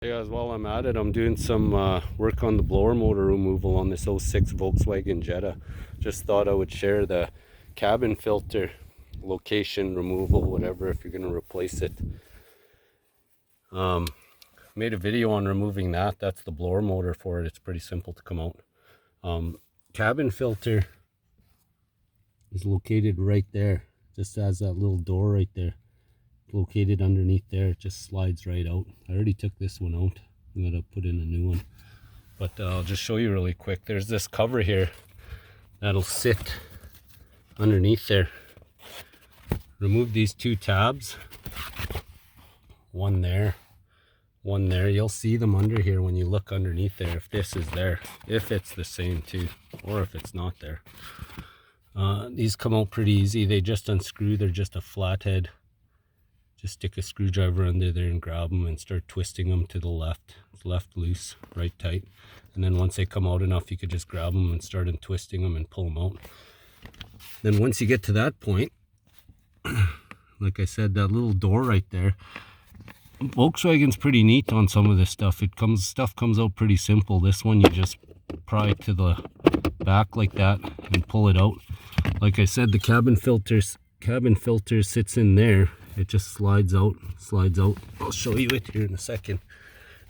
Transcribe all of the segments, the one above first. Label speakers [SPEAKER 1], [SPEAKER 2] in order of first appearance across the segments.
[SPEAKER 1] Hey guys, while I'm at it, I'm doing some work on the blower motor removal on this '06 Volkswagen Jetta. Just thought I would share the cabin filter location removal, whatever, if you're going to replace it. Made a video on removing that. That's the blower motor for it. It's pretty simple to come out. Cabin filter is located right there. Just has that little door right there. Located underneath there. It just slides right out. I already took this one out. I'm gonna put in a new one, but I'll just show you really quick. There's this cover here that'll sit underneath there. Remove these two tabs, one there, one there. You'll see them under here when you look underneath there, if this is there, if it's the same too, or if it's not there. These come out pretty easy. They just unscrew. They're just a flathead. Just stick a screwdriver under there and grab them and start twisting them to the left. Left loose, right tight. And then once they come out enough, you could just grab them and start twisting them and pull them out. Then once you get to that point, like I said, that little door right there, Volkswagen's pretty neat on some of this stuff. Stuff comes out pretty simple. This one, you just pry it to the back like that and pull it out. Like I said, the cabin filter sits in there. It just slides out. I'll show you it here in a second.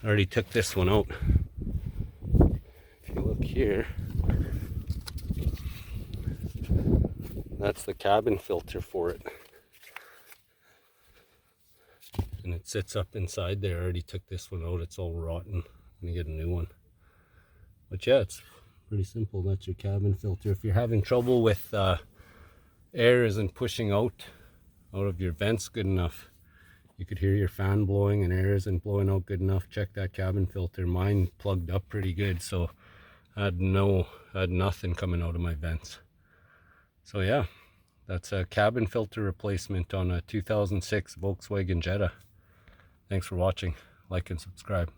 [SPEAKER 1] I already took this one out. If you look here, that's the cabin filter for it. And it sits up inside there. I already took this one out. It's all rotten. I'm gonna get a new one. But yeah, it's pretty simple. That's your cabin filter. If you're having trouble with air isn't pushing out of your vents good enough, you could hear your fan blowing and air isn't blowing out good enough, check that cabin filter. Mine plugged up pretty good, so I had nothing coming out of my vents. So yeah, that's a cabin filter replacement on a 2006 Volkswagen Jetta. Thanks for watching. Like and subscribe.